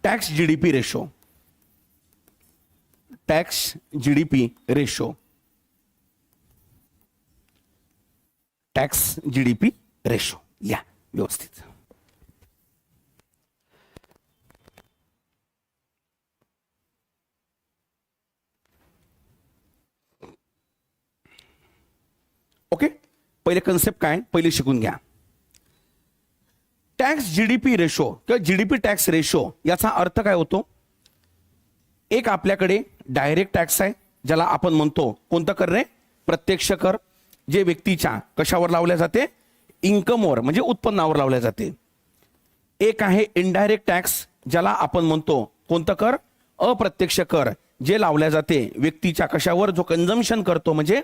Tax GDP ratio, tax GDP ratio, tax GDP ratio या व्यवस्थित. Okay, पहिले concept काय पहिले शिकून घ्या. टॅक्स जीडीपी रेशो किंवा जीडीपी टॅक्स रेशो याचा अर्थ काय होतो. एक आपल्याकडे डायरेक्ट टॅक्स आहे ज्याला आपण म्हणतो कोणतं कर रे, प्रत्यक्ष कर, जे व्यक्तीच्या कशावर लावल्या जाते, इन्कमवर म्हणजे उत्पन्नावर लावल्या जाते. एक आहे इनडायरेक्ट टॅक्स ज्याला आपण म्हणतो कोणतं कर, अप्रत्यक्ष कर, जे लावल्या जाते व्यक्तीच्या कशावर, जो कन्झम्पशन करतो म्हणजे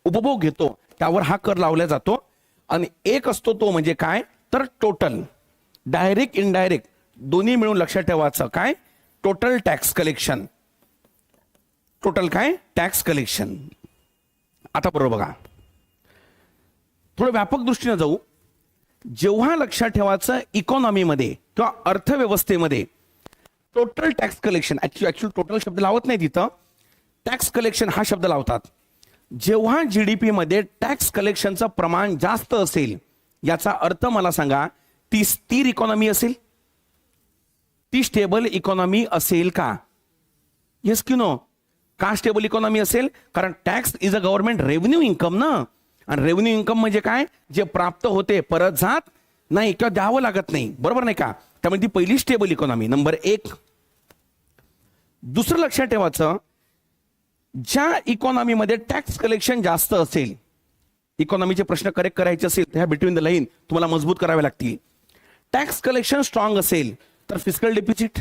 उपभोग घेतो त्यावर हा कर लावला जातो. आणि एक असतो तो म्हणजे काय तर टोटल, डायरेक्ट इनडायरेक्ट दोन्ही मिळून लक्षात ठेवायचं काय, टोटल टॅक्स कलेक्शन. टोटल काय टॅक्स कलेक्शन. आता बरोबर बघा, थोडं व्यापक दृष्टीने जाऊ. जेव्हा लक्षात ठेवायचं इकॉनॉमीमध्ये किंवा अर्थव्यवस्थेमध्ये total tax collection, actually total शब्द लावत नाही तिथं, टॅक्स कलेक्शन हा शब्द लावतात. जेव्हा जीडीपी मध्ये टॅक्स कलेक्शनचं प्रमाण जास्त असेल याचा अर्थ मला सांगा ती स्थिर इकॉनॉमी असेल, ती स्टेबल इकॉनॉमी असेल का. येस की नो. का स्टेबल इकॉनॉमी असेल, कारण tax is a government revenue income ना. आणि रेव्हेन्यू इन्कम म्हणजे काय, जे प्राप्त होते परत जात नाही किंवा द्यावं लागत नाही, बरोबर नाही का. त्यामुळे ती पहिली स्टेबल इकॉनॉमी नंबर एक. दुसरं लक्षात ठेवायचं, ज्या इकॉनॉमीमध्ये टॅक्स कलेक्शन जास्त असेल, इकॉनॉमीचे प्रश्न करेक्ट करायचे असेल तर ह्या बिटवीन द लाईन तुम्हाला मजबूत करावे लागतील. टॅक्स कलेक्शन स्ट्रॉंग असेल तर फिस्कल डेफिसिट,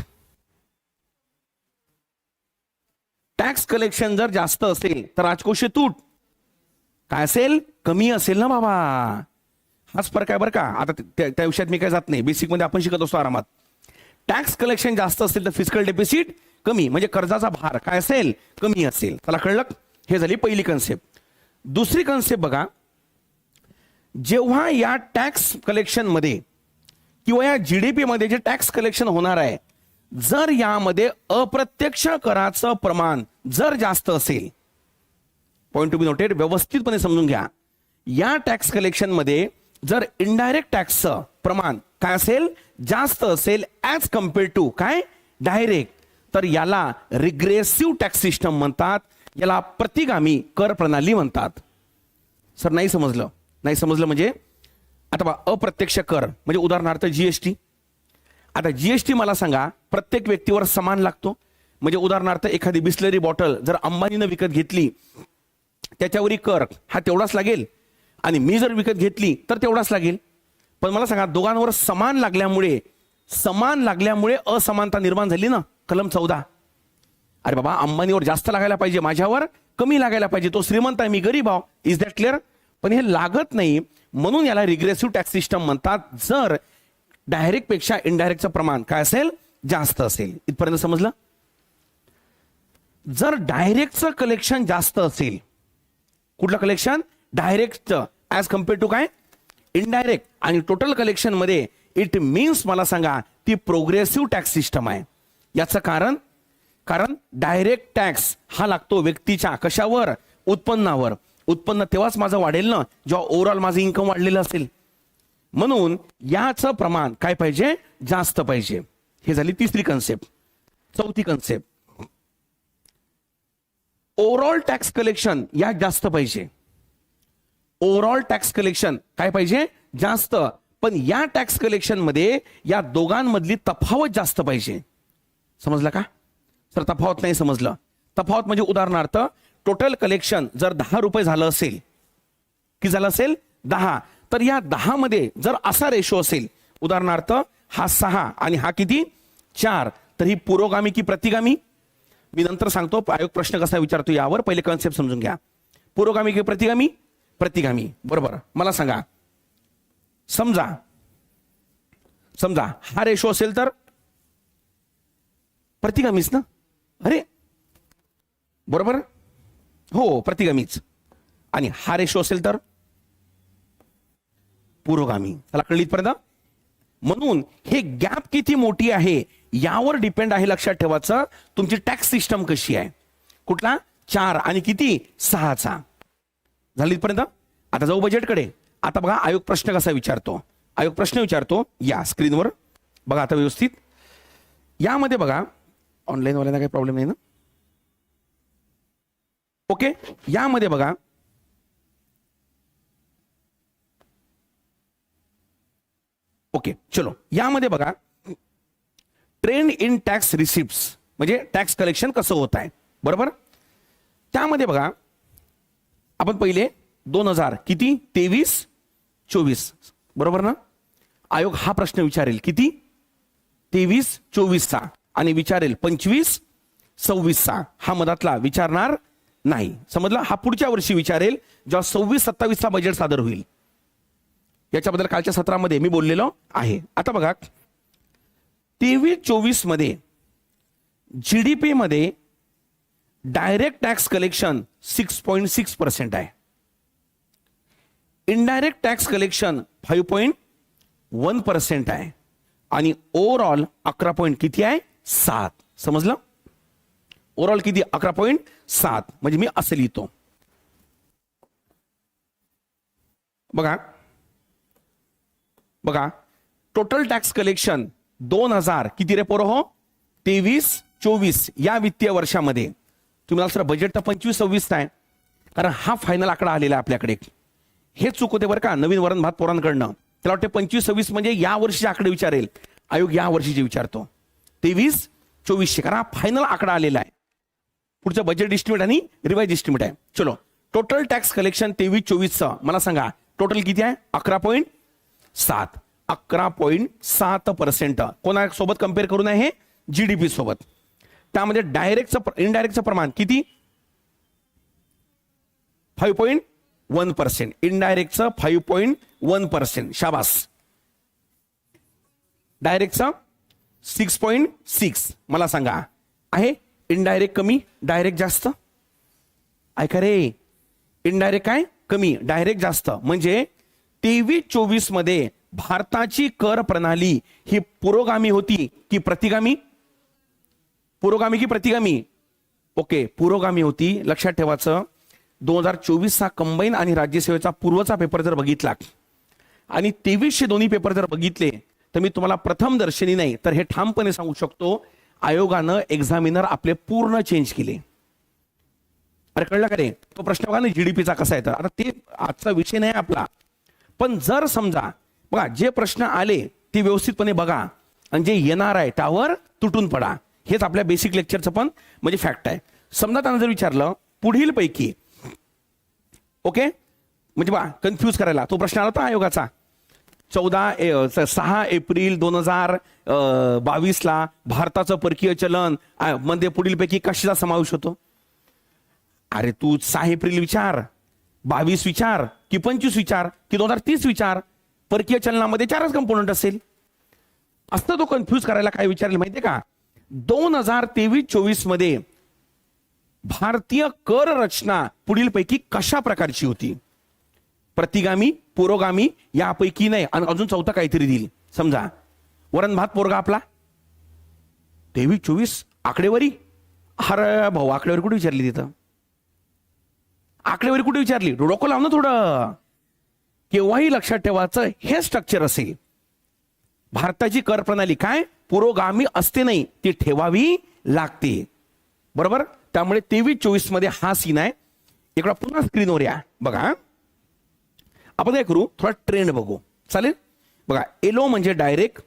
टॅक्स कलेक्शन जर जास्त असेल तर राजकोषीय तूट काय असेल, कमी असेल ना बाबा. हाच फरक आहे बरं का. आता त्या विषयात मी काय जात नाही, बेसिक मध्ये आपण शिकत असतो आरामात. टॅक्स कलेक्शन जास्त असेल तर फिस्कल डेफिसिट कमी, म्हणजे कर्जाचा भार काय असेल, कमी असेल. त्याला कळलं. हे झाली पहिली कन्सेप्ट. दुसरी कन्सेप्ट बघा, जेव्हा या टॅक्स कलेक्शन मध्ये किंवा या जीडीपी मध्ये जे टॅक्स कलेक्शन होणार आहे, जर यामध्ये अप्रत्यक्ष कराचं प्रमाण जर जास्त असेल, पॉइंट टू बी नोटेड, व्यवस्थितपणे समजून घ्या. या टॅक्स कलेक्शन मध्ये जर इनडायरेक्ट टॅक्सचं प्रमाण काय असेल, जास्त असेल ऍज कम्पेअर टू काय डायरेक्ट, तर याला रिग्रेसिव्ह टॅक्स सिस्टम म्हणतात, याला प्रतिगामी कर प्रणाली म्हणतात. सर नाही समजलं. नाही समजलं म्हणजे आता अप्रत्यक्ष कर म्हणजे उदाहरणार्थ जीएसटी. आता जीएसटी मला सांगा प्रत्येक व्यक्तीवर समान लागतो, म्हणजे उदाहरणार्थ एखादी बिस्लरी बॉटल जर अंबानीनं विकत घेतली त्याच्यावरही कर हा तेवढाच लागेल, आणि मी जर विकत घेतली तर तेवढाच लागेल. पण मला सांगा दोघांवर समान लागल्यामुळे असमानता निर्माण झाली ना. कलम 14. अरे बाबा अंबानीवर जास्त लागायला पाहिजे, माझ्यावर कमी लागायला पाहिजे, तो श्रीमंत आहे मी गरीब आहो. Is that clear. पण हे लागत नाही, म्हणून याला रिग्रेसिव्ह टॅक्स सिस्टम म्हणतात, जर डायरेक्ट पेक्षा इनडायरेक्टचं प्रमाण काय असेल, जास्त असेल. इथपर्यंत समजलं. जर डायरेक्टचं कलेक्शन जास्त असेल, कुठलं कलेक्शन, डायरेक्टचं ऍज कम्पेअर टू काय इनडायरेक्ट, आणि टोटल कलेक्शन मध्ये इट मीन्स मला सांगा ती प्रोग्रेसिव्ह टॅक्स सिस्टम आहे. याचं कारण डायरेक्ट टॅक्स हा लागतो व्यक्तीच्या कशावर, उत्पन्नावर. उत्पन्न तेव्हाच माझं वाढेल ना जेव्हा ओव्हरऑल माझं इन्कम वाढलेलं असेल. म्हणून याचं प्रमाण काय पाहिजे, जास्त पाहिजे. हे झाली तिसरी कन्सेप्ट. चौथी कन्सेप्ट, ओव्हरऑल टॅक्स कलेक्शन या जास्त पाहिजे. ओव्हरऑल टॅक्स कलेक्शन काय पाहिजे, जास्त. पण या टॅक्स कलेक्शन मध्ये या दोघांमधली तफावत जास्त पाहिजे. समजलं का सर. तफावत नाही समजलं. तफावत म्हणजे उदाहरणार्थ टोटल कलेक्शन जर 10 रुपये झालं असेल, की झालं असेल 10, तर या 10 मध्ये जर असा रेशो असेल, उदाहरणार्थ हा 6 आणि हा किती 4, तर ही पुरोगामी की प्रतिगामी. मी नंतर सांगतो आयोग प्रश्न कसा विचारतो यावर, पहिले कन्सेप्ट समजून घ्या. पुरोगामी की प्रतिगामी, प्रतिगामी. बरोबर. मला सांगा, समजा हा रेशो असेल तर प्रतिगामीच ना. अरे बरोबर हो, प्रतिगामीच. आणि हा रेशो असेल तर पुरोगामी. त्याला कळली इथपर्यंत. म्हणून हे गॅप किती मोठी आहे यावर डिपेंड आहे लक्षात ठेवायचं तुमची टॅक्स सिस्टम कशी आहे. कुठला 4 आणि किती 6चा झाली इथपर्यंत. आता जाऊ बजेटकडे. आता बघा आयोग प्रश्न कसा विचारतो. आयोग प्रश्न विचारतो या स्क्रीनवर बघा आता व्यवस्थित. यामध्ये बघा ऑनलाईन वाल्यांना काही प्रॉब्लेम नाही ना. ओके यामध्ये बघा ओके चलो यामध्ये बघा ट्रेंड इन टॅक्स रिसिप्ट्स म्हणजे टॅक्स कलेक्शन कसं होत आहे बरोबर. त्यामध्ये बघा आपण पहिले 2000 किती 23-24 बरोबर ना. आयोग हा प्रश्न विचारेल किती 23-24चा आणि विचारेल 25-26चा. हा मधातला विचारणार नाही समजलं. हा पुढच्या वर्षी विचारेल जेव्हा 26-27चा बजेट सादर होईल. याच्याबद्दल कालच्या सत्रामध्ये मी बोललेलो आहे. आता बघा 23-24 मध्ये जीडीपी मध्ये डायरेक्ट टॅक्स कलेक्शन 6.6% आहे. इनडायरेक्ट टॅक्स कलेक्शन 5.1% आहे आणि ओव्हरऑल 11 किती आहे 7. समजलं. ओव्हरऑल किती 11.7 म्हणजे मी असं लिहितो बघा. बघा टोटल टॅक्स कलेक्शन 2000 किती रे पोरं हो 23-24 या वित्तीय वर्षामध्ये. तुम्हाला सर बजेट तर 25-26 आहे कारण हा फायनल आकडा आलेला आहे आपल्याकडे. हे चूक होते बरं का नवीन वरण भात पोरांकडनं. त्याला वाटते 25-26 म्हणजे या वर्षीचे आकडे विचारेल. आयोग या वर्षीचे विचारतो 23-24 कारण हा फायनल आकडा आलेला आहे. पुढचं बजेट एस्टिमेट आणि रिवाइज एस्टिमेट आहे. चलो टोटल टॅक्स कलेक्शन 23-24चं मला सांगा टोटल किती आहे 11.7. 11.7% कोणासोबत कम्पेअर करून आहे हे जीडीपी सोबत. त्यामध्ये डायरेक्टचं इनडायरेक्टचं प्रमाण किती 5.1%. इनडायरेक्टचं 5.1% शाबास. डायरेक्टचं 6.6. मला सांगा आहे इनडायरेक्ट कमी डायरेक्ट जास्त. ऐका रे इनडायरेक्ट काय कमी डायरेक्ट जास्त म्हणजे 23-24 मध्ये भारताची कर प्रणाली ही पुरोगामी होती की प्रतिगामी. पुरोगामी की प्रतिगामी. ओके पुरोगामी होती. लक्षात ठेवायचं 2024चा कंबाईन आणि राज्यसेवेचा पूर्वचा पेपर जर बघितला आणि 2300 दोन्ही पेपर जर बघितले तर मी तुम्हाला प्रथम दर्शनी नाही तर हे ठामपणे सांगू शकतो आयोगानं एक्झामिनर आपले पूर्ण चेंज केले. अरे कळलं का रे. तो प्रश्न बघा ना जीडीपीचा कसा आहे तर आता ते आजचा विषय नाही आपला. पण जर समजा बघा जे प्रश्न आले ते व्यवस्थितपणे बघा आणि जे येणार आहे त्यावर तुटून पडा. हेच आपल्या बेसिक लेक्चरचं पण म्हणजे फॅक्ट आहे. समजा त्यांना जर विचारलं पुढील पैकी ओके म्हणजे बा कन्फ्यूज करायला तो प्रश्न आला होता आयोगाचा 6 एप्रिल 2022 भारताचं परकीय चलन मध्ये पुढील पैकी कशाचा समावेश होतो. अरे तू 6 एप्रिल विचार 22 विचार की 25 विचार की 2030 विचार. परकीय चलनामध्ये 4च कंपोनंट असेल. असं तो कन्फ्यूज करायला काय विचारेल माहितीये का 2023-24 मध्ये भारतीय कर रचना पुढील पैकी कशा प्रकारची होती. प्रतिगामी पुरोगामी यापैकी नाही आणि अजून चौथा काहीतरी देईल. समजा वरण भात पोरगा आपला 23-24 आकडेवारी. अरे भाऊ आकडेवारी कुठे विचारली तिथं. आकडेवारी कुठे विचारली डोकं लाव ना थोडं. केव्हाही लक्षात ठेवायचं हे स्ट्रक्चर असेल. भारताची कर प्रणाली काय पुरोगामी असते नाही ती ठेवावी लागते बरोबर. त्यामुळे 23-24 मध्ये हा सीन आहे. इकडे पुन्हा स्क्रीनवर या बघा. आपण काय करू थोडा ट्रेंड बघू चालेल. बघा येलो म्हणजे डायरेक्ट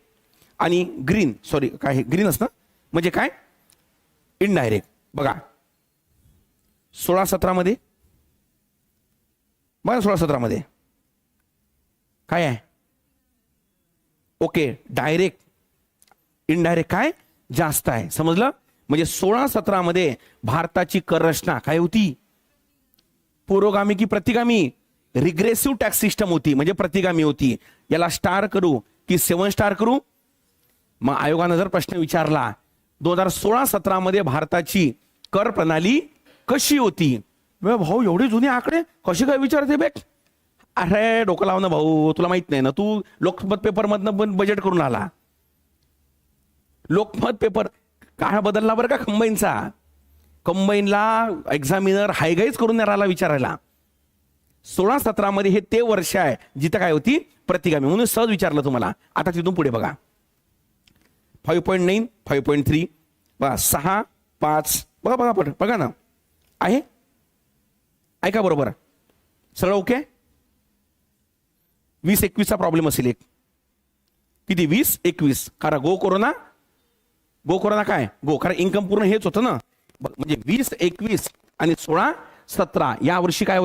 आणि ग्रीन सॉरी काय ग्रीन असतं म्हणजे काय इनडायरेक्ट. बघा 16-17 मध्ये बघा 16-17 मध्ये काय आहे ओके डायरेक्ट इनडायरेक्ट काय जास्त आहे. समजलं. म्हणजे 16-17 मध्ये भारताची कर रचना काय होती पुरोगामी की प्रतिगामी. रिग्रेसिव्ह टॅक्स सिस्टम होती म्हणजे प्रतिगामी होती. याला स्टार करू की 7 स्टार करू. मग आयोगानं जर प्रश्न विचारला 2016-17 मध्ये भारताची कर प्रणाली कशी होती. भाऊ एवढे जुने आकडे कसे काय विचारते बेट. अरे डोकं लाव ना भाऊ, तुला माहित नाही ना, तू लोकमत पेपर मधनं पण बजेट करून आला. लोकमत पेपर काय बदलला बरं का कंबाईनचा. कंबाईनला एक्झामिनर हायगाईच करून राहिला विचारायला. 16-17 मध्ये हे ते वर्ष आहे जिथं काय होती प्रतिगामी, म्हणून सहज विचारलं तुम्हाला. आता तिथून पुढे बघा 5.9 5.3 बघा 6 5 बघा बघा बघा ना आहे. ऐका बरोबर सगळं ओके. 20-21चा प्रॉब्लेम असेल एक. किती 20-21 कारण गो कोरोना काय गो कारण इन्कम पूर्ण हेच होतं ना. म्हणजे 20-21 आणि 16-17 या वर्षी काय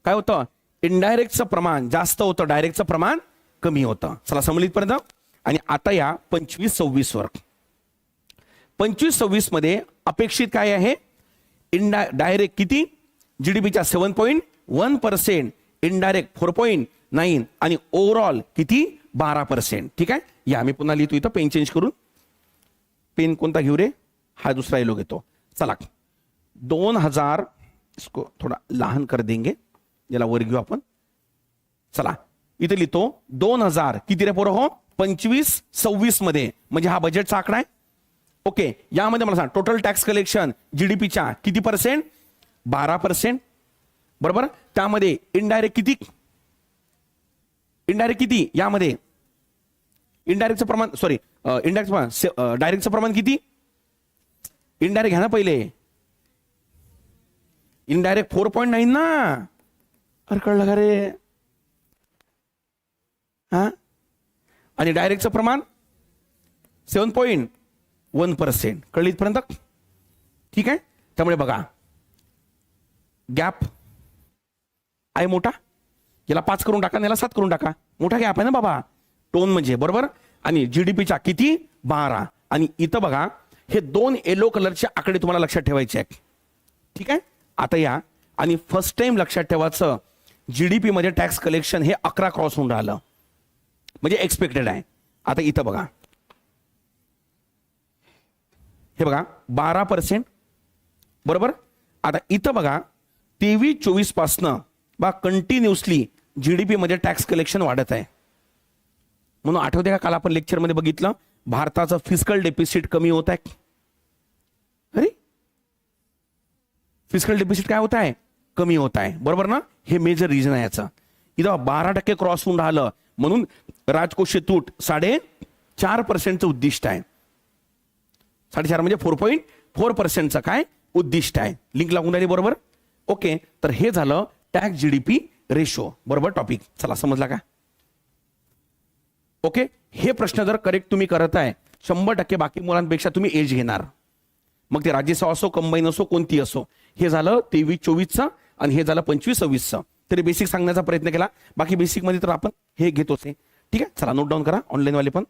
होतं इनडायरेक्टचं प्रमाण जास्त होतं, डायरेक्टचं प्रमाण कमी होतं. चला समजलीत पर्यंत. आणि आता या 25-26 वर 25-26 मध्ये अपेक्षित काय आहे डायरेक्ट किती जीडीपीच्या 7.1%, इनडायरेक्ट 4.9 आणि ओव्हरऑल किती 12%. ठीक आहे. या मी पुन्हा लिहितो इथं पेन चेंज करून. पेन कोणता घेऊ रे, हा दुसरा येलो घेतो. चला 2000 इसको थोडा लहान कर देंगे, याला वर घेऊ आपण. चला इथे लिहितो 2000 किती रे पोरं हो 25-26 मध्ये, म्हणजे हा बजेटचा आकडा आहे. ओके. यामध्ये मला सांग टोटल टॅक्स कलेक्शन जीडीपीच्या किती %? 12%. बरोबर. त्यामध्ये इनडायरेक्ट किती यामध्ये इनडायरेक्टचं प्रमाण डायरेक्टचं प्रमाण किती. इनडायरेक्ट घ्या ना पहिले. इनडायरेक्ट 4.9 ना. अरे कळलं का रे. हा आणि डायरेक्टचं प्रमाण 7.1%. कळलं इथपर्यंत. ठीक आहे. त्यामुळे बघा गॅप आहे मोठा, याला 5 करून टाका, याला 7 करून टाका. मोठा गॅप आहे ना बाबा टोन म्हणजे. बरोबर. आणि जीडीपीच्या किती 12. आणि इथं बघा हे 2 येलो कलरचे आकडे तुम्हाला लक्षात ठेवायचे आहेत. ठीक आहे. आता या आणि फर्स्ट टाइम लक्षात ठेवायचं जीडीपी मध्ये टॅक्स कलेक्शन हे 11 क्रॉस होऊन राहिलं, म्हणजे एक्सपेक्टेड आहे. आता इथं बघा हे बघा 12%. बरोबर. आता इथं बघा 23-24 पासनं बघा कंटिन्युअसली जीडीपी मध्ये टॅक्स कलेक्शन वाढत आहे. म्हणून आठवते का काल आपण लेक्चरमध्ये बघितलं भारताचं फिस्कल डेफिसिट कमी होत आहे. अरे फिस्कल डेफिसिट काय होत आहे कमी होत आहे. बरोबर ना. हे मेजर रिझन आहे याचं. इथं 12% क्रॉस होऊन राहिलं, म्हणून राजकोषीय तूट 4.5% उद्दिष्ट आहे. 4.5 म्हणजे 4.4% काय उद्दिष्ट आहे. लिंक लागून राहिली. बरोबर. ओके. तर हे झालं टॅक्स जीडीपी रेशो. बरोबर टॉपिक. चला समजला का. ओके. हे प्रश्न जर करेक्ट तुम्ही करत आहे 100% बाकी मुलांपेक्षा तुम्ही एज घेणार. मग ते राज्यसभा असो कंबाईन असो कोणती असो. हे झालं 23-24चं आणि हे झालं 25-26चं. तरी बेसिक सांगण्याचा प्रयत्न केला. बाकी बेसिक मध्ये तर आपण हे घेतोच. ठीक आहे. चला नोट डाऊन करा ऑनलाईन वाले पण.